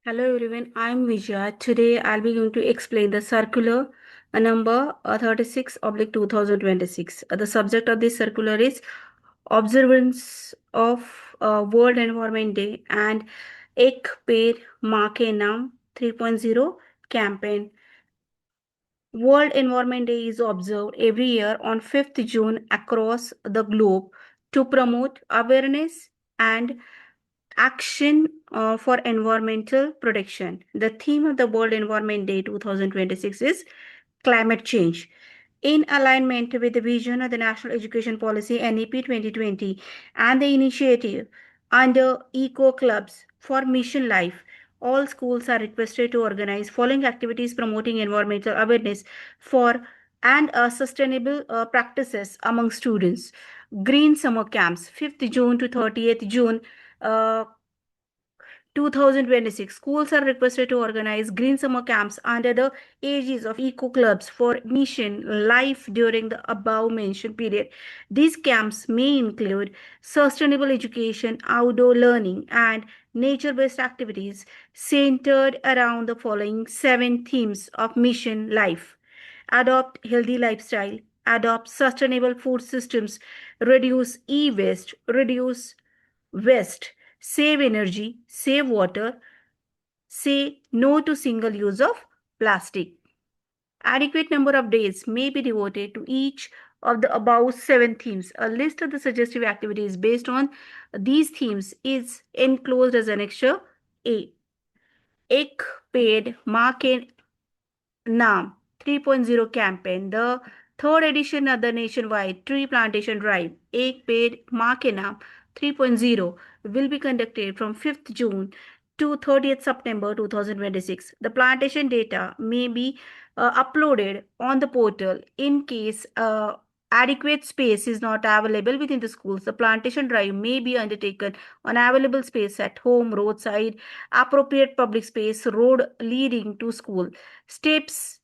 Hello everyone, I'm Vijaya. Today I'll be going to explain the circular number 36 oblique 2026. The subject of this circular is observance of World Environment Day and Ek Ped Maa Ke Naam 3.0 campaign. World Environment Day is observed every year on 5th June across the globe to promote awareness and action for environmental protection. The theme of the World Environment Day 2026 is climate change. In alignment with the vision of the National Education Policy NEP 2020 and the initiative under Eco Clubs for Mission Life, all schools are requested to organize following activities promoting environmental awareness for and sustainable practices among students. Green summer camps, 5th June to 30th June. Uh, 2026, schools are requested to organize green summer camps under the aegis of eco clubs for mission life during the above mentioned period. These camps may include sustainable education, outdoor learning, and nature based activities centered around the following seven themes of mission life: adopt healthy lifestyle, adopt sustainable food systems, reduce e-waste, reduce waste, save energy, save water, say no to single use of plastic. Adequate number of days may be devoted to each of the above seven themes. A list of the suggestive activities based on these themes is enclosed as Annexure A. Ek Ped Maa Ke Naam 3.0 campaign, the third edition of the nationwide tree plantation drive, Ek Ped Maa Ke Naam 3.0, will be conducted from 5th June to 30th September 2026. The plantation data may be uploaded on the portal in case adequate space is not available within the schools. The plantation drive may be undertaken on available space at home, roadside, appropriate public space, road leading to school. Steps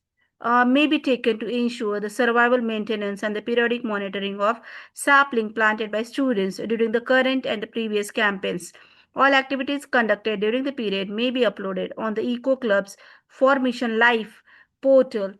may be taken to ensure the survival, maintenance, and the periodic monitoring of sapling planted by students during the current and the previous campaigns. All activities conducted during the period may be uploaded on the Eco Clubs for Mission Life portal,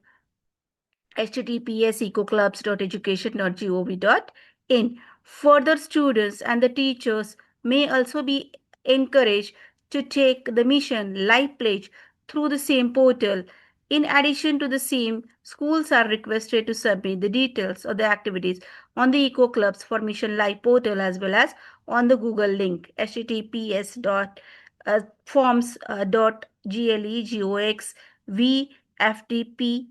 https://ecoclubs.education.gov.in. Further, students and the teachers may also be encouraged to take the mission life pledge through the same portal. In addition to the same, schools are requested to submit the details of the activities on the Eco Clubs for Mission Life portal as well as on the Google link https://forms.glegoxvftp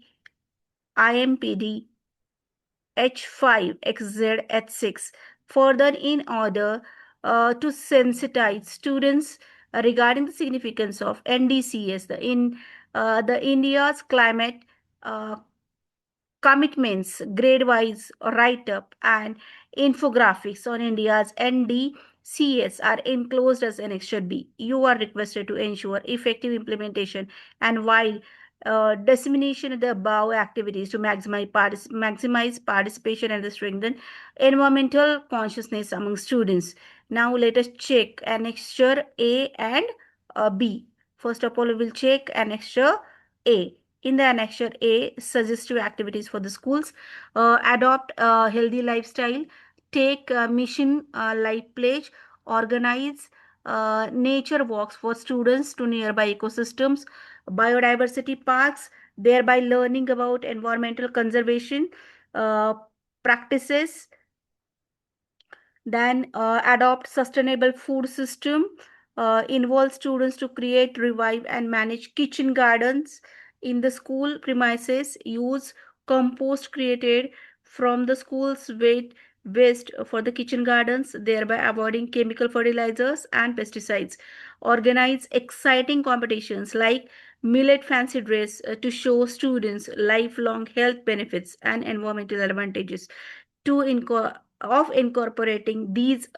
IMPD H5XZ H6. Further, in order to sensitize students regarding the significance of NDCS, the India's climate uh, commitments, grade-wise write-up, and infographics on India's NDCS are enclosed as Annexure B. You are requested to ensure effective implementation and while dissemination of the above activities to maximize participation and strengthen environmental consciousness among students. Now let us check Annexure A and B. First of all, we will check Annexure A. In the Annexure A, suggestive activities for the schools: adopt a healthy lifestyle, take mission life pledge, organize nature walks for students to nearby ecosystems, biodiversity parks, thereby learning about environmental conservation uh, practices. Then adopt sustainable food system, involve students to create, revive, and manage kitchen gardens in the school premises, use compost created from the school's waste for the kitchen gardens, thereby avoiding chemical fertilizers and pesticides. Organize exciting competitions like millet fancy dress to show students lifelong health benefits and environmental advantages to incorporating these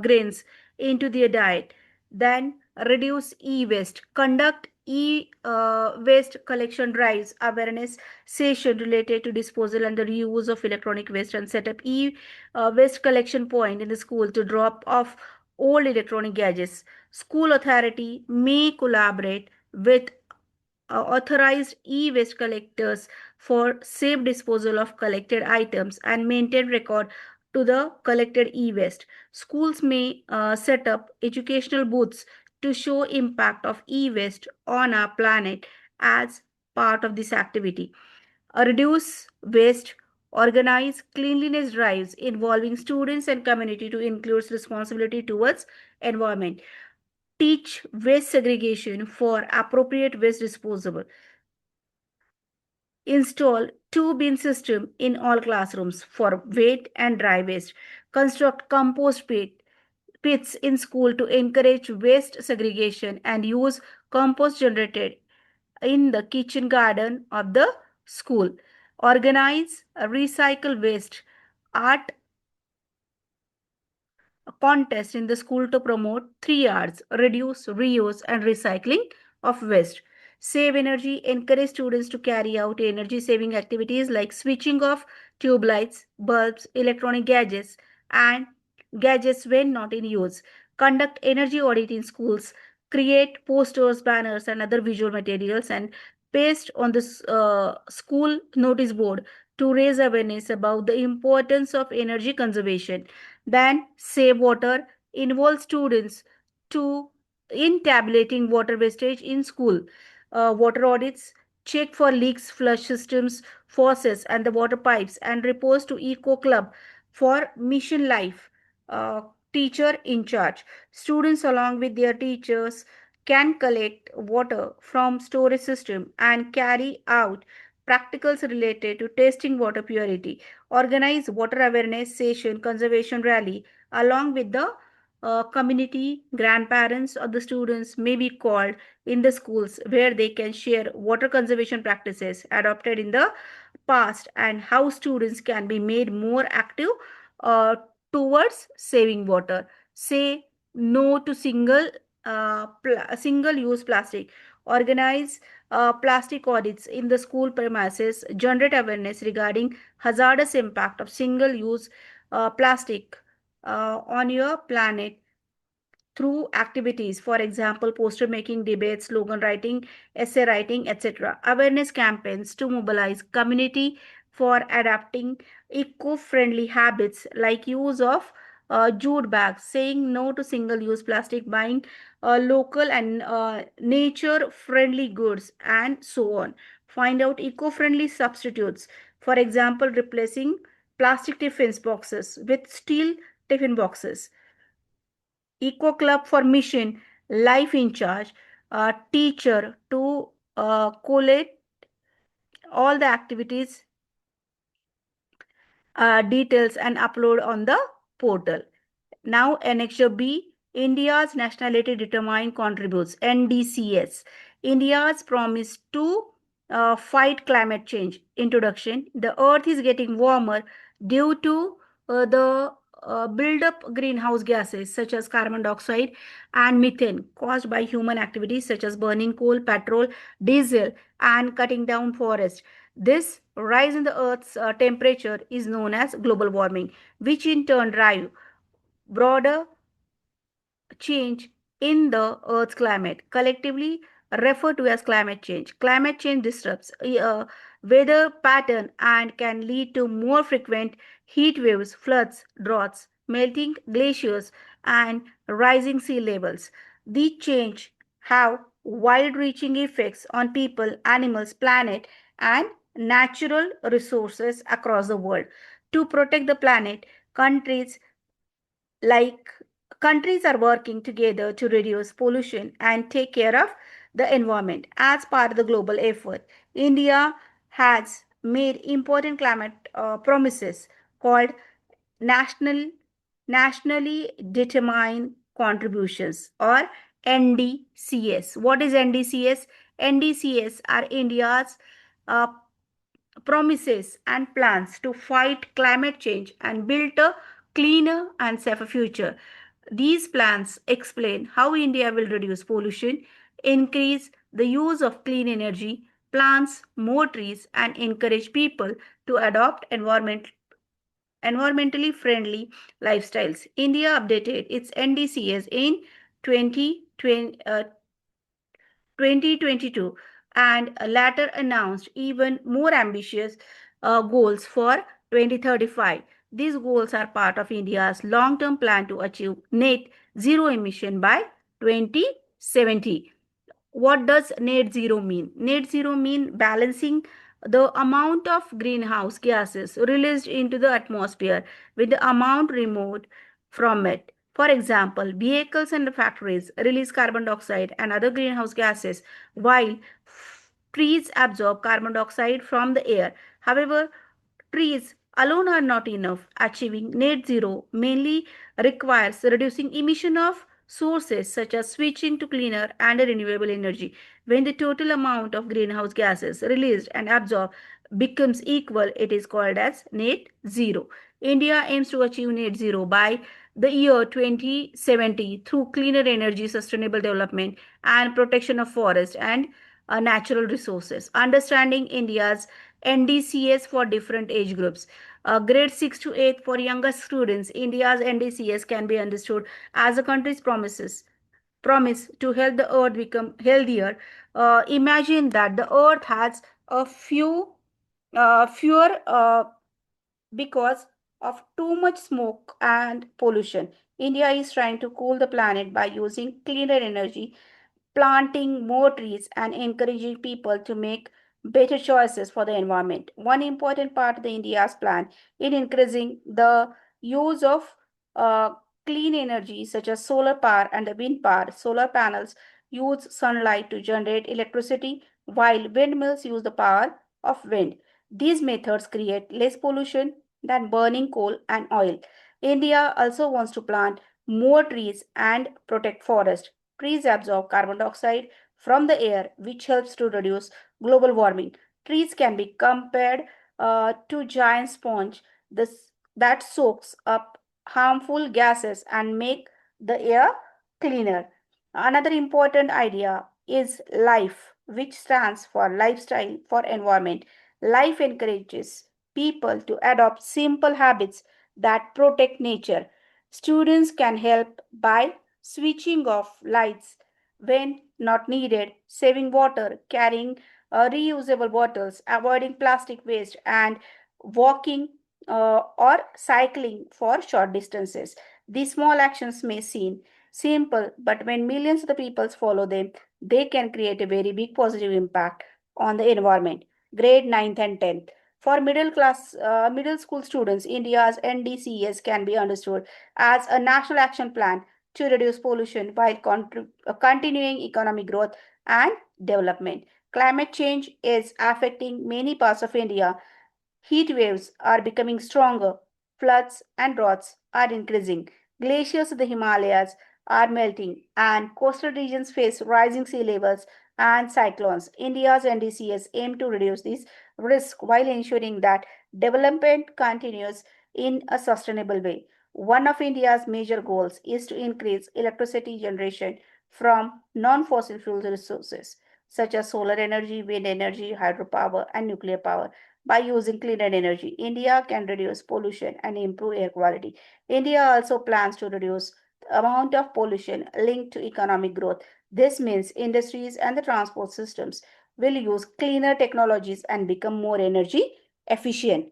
grains into their diet. Then reduce e-waste. Conduct e-waste collection drives, awareness session related to disposal and the reuse of electronic waste, and set up e-waste collection point in the school to drop off old electronic gadgets. School authority may collaborate with authorized e-waste collectors for safe disposal of collected items and maintain record to the collected e-waste. Schools may set up educational booths to show impact of e-waste on our planet as part of this activity. Reduce waste, organize cleanliness drives involving students and community to include responsibility towards environment. Teach waste segregation for appropriate waste disposal. Install two bin system in all classrooms for wet and dry waste. Construct compost pits in school to encourage waste segregation and use compost generated in the kitchen garden of the school. Organize recycle waste art a contest in the school to promote 3 R's: reduce, reuse, and recycling of waste. Save energy, encourage students to carry out energy saving activities like switching off tube lights, bulbs, electronic and gadgets when not in use. Conduct energy audit in schools. Create posters, banners, and other visual materials and paste on the school notice board to raise awareness about the importance of energy conservation. Then save water, involve students to in tabulating water wastage in school. Water audits, check for leaks, flush systems, faucets, and the water pipes, and reports to Eco Club for Mission Life. Uh, Teacher in charge. Students, along with their teachers, can collect water from storage system and carry out practicals related to testing water purity. Organize water awareness session, conservation rally, along with the community, grandparents, or the students may be called in the schools where they can share water conservation practices adopted in the past and how students can be made more active uh, towards saving water. Say no to single use plastic. Organize plastic audits in the school premises. Generate awareness regarding hazardous impact of single use plastic on your planet through activities, for example, poster making, debates, slogan writing, essay writing, etc. Awareness campaigns to mobilize community for adapting eco-friendly habits like use of jute bags, saying no to single-use plastic, buying local and nature-friendly goods, and so on. Find out eco-friendly substitutes, for example, replacing plastic tiffin boxes with steel tiffin boxes. Eco Club for Mission, Life in Charge, teacher to collate all the activities details and upload on the portal. Now, Annexure B, India's Nationality Determined Contributes, NDCS. India's promise to fight climate change. Introduction. The earth is getting warmer due to the build-up greenhouse gases such as carbon dioxide and methane caused by human activities such as burning coal, petrol, diesel, and cutting down forests. This rise in the earth's temperature is known as global warming, which in turn drive broader change in the Earth's climate, collectively referred to as climate change. Climate change disrupts weather pattern and can lead to more frequent heat waves, floods, droughts, melting glaciers, and rising sea levels. These change have wide-reaching effects on people, animals, planet, and natural resources across the world. To protect the planet, countries like countries are working together to reduce pollution and take care of the environment. As part of the global effort, India has made important climate promises called national nationally determined contributions or NDCS. What is NDCS? NDCS are India's uh, promises and plans to fight climate change and build a cleaner and safer future. These plans explain how India will reduce pollution, increase the use of clean energy, plants more trees, and encourage people to adopt environmentally friendly lifestyles. India updated its NDCs in 2020, 2022 and later announced even more ambitious goals for 2035. These goals are part of India's long term plan to achieve net zero emission by 2070. What does net zero mean? Net zero mean balancing the amount of greenhouse gases released into the atmosphere with the amount removed from it. For example, vehicles and factories release carbon dioxide and other greenhouse gases while trees absorb carbon dioxide from the air. However, trees alone are not enough. Achieving net zero mainly requires reducing emission of sources such as switching to cleaner and renewable energy. When the total amount of greenhouse gases released and absorbed becomes equal, it is called as net zero. India aims to achieve net zero by the year 2070 through cleaner energy, sustainable development, and protection of forest and natural resources. Understanding India's NDCS for different age groups. Grade 6 to 8 for younger students, India's NDCS can be understood as the country's promise to help the earth become healthier. Imagine that the earth has a fewer because of too much smoke and pollution. India is trying to cool the planet by using cleaner energy, planting more trees, and encouraging people to make better choices for the environment. One important part of the India's plan in increasing the use of uh, clean energy such as solar power and the wind power. Solar panels use sunlight to generate electricity while windmills use the power of wind. These methods create less pollution than burning coal and oil. India also wants to plant more trees and protect forests. Trees absorb carbon dioxide from the air, which helps to reduce global warming. Trees can be compared to giant sponge that soaks up harmful gases and make the air cleaner. Another important idea is life, which stands for lifestyle for environment. Life encourages people to adopt simple habits that protect nature. Students can help by switching off lights when not needed, saving water, carrying reusable bottles, avoiding plastic waste, and walking or cycling for short distances. These small actions may seem simple, but when millions of the people follow them, they can create a very big positive impact on the environment. Grade 9th and 10th. For middle school students, India's NDCS can be understood as a national action plan to reduce pollution while continuing economic growth and development. Climate change is affecting many parts of India. Heat waves are becoming stronger, floods and droughts are increasing, glaciers in the Himalayas are melting, and coastal regions face rising sea levels and cyclones. India's NDCS aim to reduce these risks while ensuring that development continues in a sustainable way. One of India's major goals is to increase electricity generation from non fossil fuel resources such as solar energy, wind energy, hydropower, and nuclear power. By using cleaner energy, India can reduce pollution and improve air quality. India also plans to reduce the amount of pollution linked to economic growth. This means industries and the transport systems will use cleaner technologies and become more energy efficient.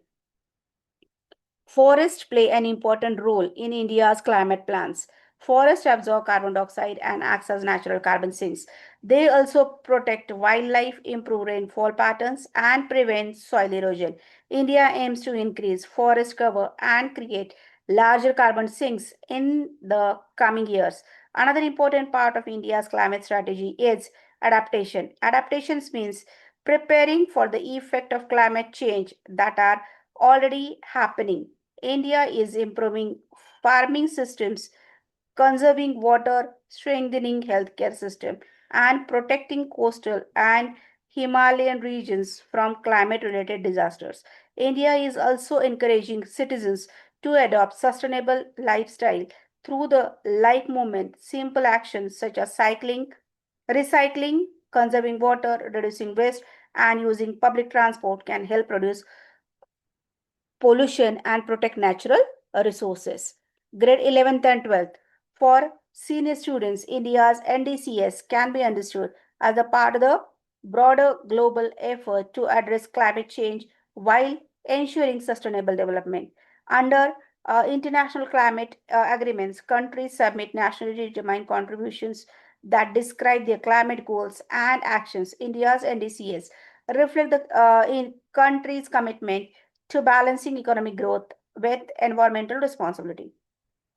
Forests play an important role in India's climate plans. Forests absorb carbon dioxide and act as natural carbon sinks. They also protect wildlife, improve rainfall patterns, and prevent soil erosion. India aims to increase forest cover and create larger carbon sinks in the coming years. Another important part of India's climate strategy is adaptation. Adaptations means preparing for the effect of climate change that are already happening. India is improving farming systems, conserving water, strengthening healthcare system, and protecting coastal and Himalayan regions from climate-related disasters. India is also encouraging citizens to adopt sustainable lifestyle through the like movement. Simple actions such as cycling, recycling, conserving water, reducing waste, and using public transport can help reduce pollution and protect natural resources. Grade 11th and 12th. For senior students, India's NDCS can be understood as a part of the broader global effort to address climate change while ensuring sustainable development. Under international climate agreements, countries submit nationally determined contributions that describe their climate goals and actions. India's NDCS reflect the in country's commitment to balancing economic growth with environmental responsibility.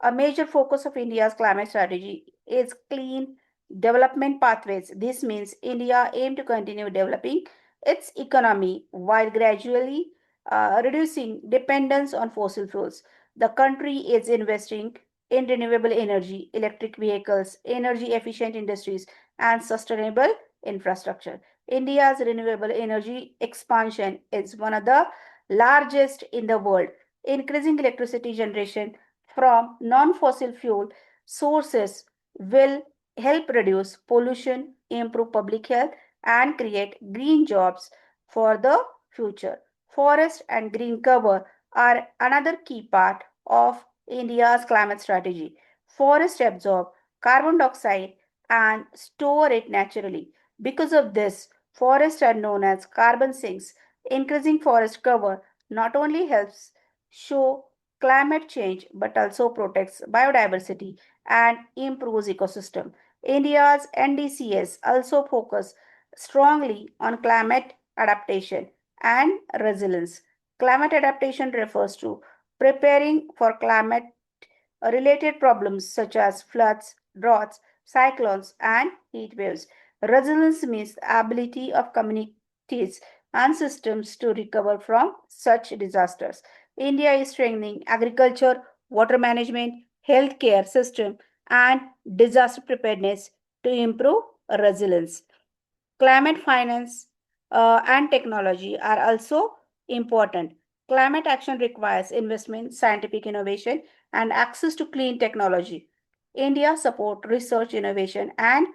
A major focus of India's climate strategy is clean development pathways. This means India aims to continue developing its economy while gradually reducing dependence on fossil fuels. The country is investing in renewable energy, electric vehicles, energy efficient industries, and sustainable infrastructure. India's renewable energy expansion is one of the largest in the world. Increasing electricity generation from non-fossil fuel sources will help reduce pollution, improve public health, and create green jobs for the future. Forest and green cover are another key part of India's climate strategy. Forests absorb carbon dioxide and store it naturally. Because of this, forests are known as carbon sinks. Increasing forest cover not only helps show climate change but also protects biodiversity and improves ecosystem. India's NDCS also focus strongly on climate adaptation and resilience. Climate adaptation refers to preparing for climate related problems such as floods, droughts, cyclones, and heat waves. Resilience means the ability of communities and systems to recover from such disasters. India is strengthening agriculture, water management, healthcare system, and disaster preparedness to improve resilience. Climate finance and technology are also important. Climate action requires investment, scientific innovation, and access to clean technology. India support research, innovation, and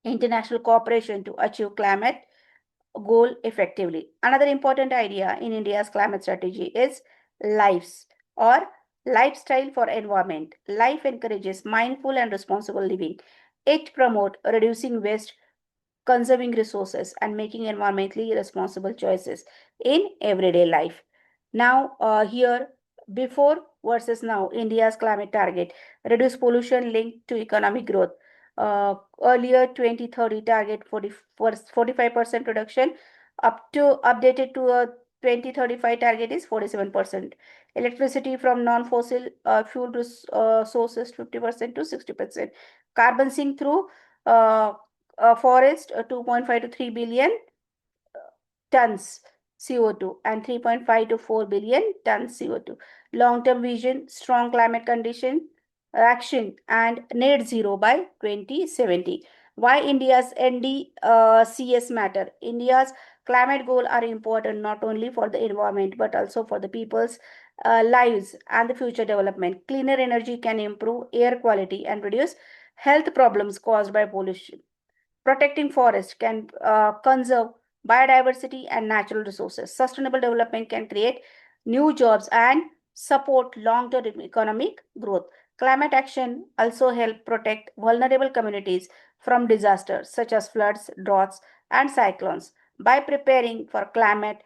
international cooperation to achieve climate goal effectively. Another important idea in India's climate strategy is lives or lifestyle for environment. Life encourages mindful and responsible living. It promotes reducing waste, conserving resources, and making environmentally responsible choices in everyday life. Now, here, before versus now, India's climate target reduce pollution linked to economic growth. Earlier 2030 target 45% reduction, up to updated to a 2035 target is 47%. Electricity from non-fossil fuel sources 50% to 60%. Carbon sink through uh, forest 2.5 to 3 billion tons CO2 and 3.5 to 4 billion tons CO2. Long-term vision, strong climate condition, action and net zero by 2070. Why India's NDCS matter? India's climate goals are important not only for the environment but also for the people's lives and the future development. Cleaner energy can improve air quality and reduce health problems caused by pollution. Protecting forests can conserve biodiversity and natural resources. Sustainable development can create new jobs and support long-term economic growth. Climate action also help protect vulnerable communities from disasters such as floods, droughts, and cyclones. By preparing for climate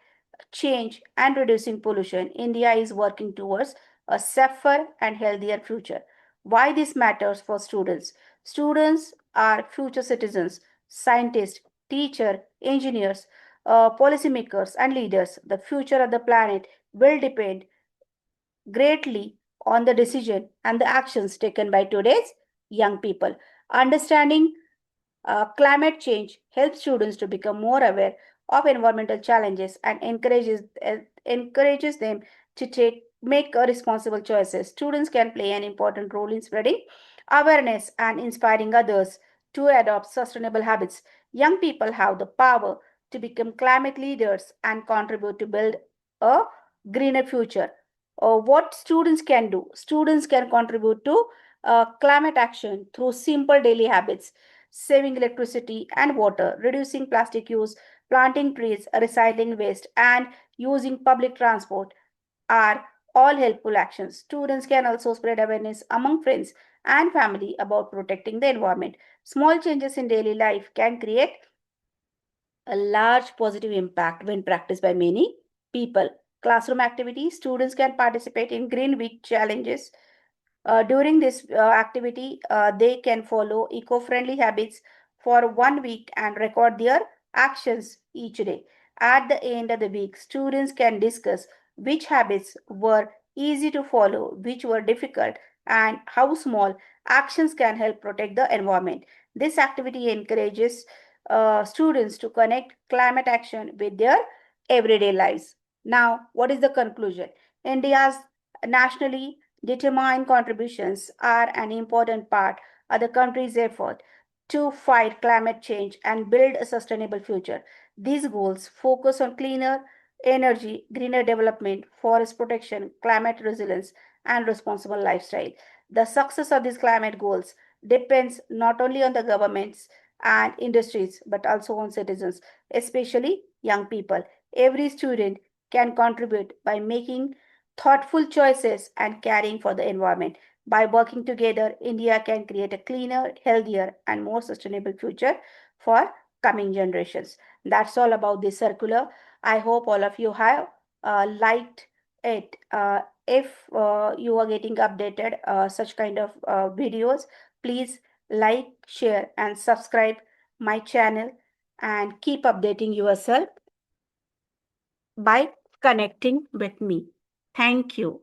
change and reducing pollution, India is working towards a safer and healthier future. Why this matters for students? Students are future citizens, scientists, teachers, engineers, policymakers, and leaders. The future of the planet will depend greatly on the decision and the actions taken by today's young people. Understanding climate change helps students to become more aware of environmental challenges and encourages them to make responsible choices. Students can play an important role in spreading awareness and inspiring others to adopt sustainable habits. Young people have the power to become climate leaders and contribute to build a greener future. What students can do? Students can contribute to climate action through simple daily habits: saving electricity and water, reducing plastic use, planting trees, recycling waste, and using public transport. are all helpful actions. Students can also spread awareness among friends and family about protecting the environment. Small changes in daily life can create a large positive impact when practiced by many people. Classroom activities, students can participate in Green Week challenges. During this activity, they can follow eco friendly habits for 1 week and record their actions each day. At the end of the week, students can discuss which habits were easy to follow, which were difficult, and how small actions can help protect the environment. This activity encourages students to connect climate action with their everyday lives. Now, what is the conclusion? India's nationally determined contributions are an important part of the country's effort to fight climate change and build a sustainable future. These goals focus on cleaner energy, greener development, forest protection, climate resilience, and responsible lifestyle. The success of these climate goals depends not only on the governments and industries but also on citizens, especially young people. Every student can contribute by making thoughtful choices and caring for the environment. By working together, India can create a cleaner, healthier, and more sustainable future for coming generations. That's all about this circular. I hope all of you have liked it. If you are getting updated such kind of videos, please like, share, and subscribe my channel and keep updating yourself by connecting with me. Thank you.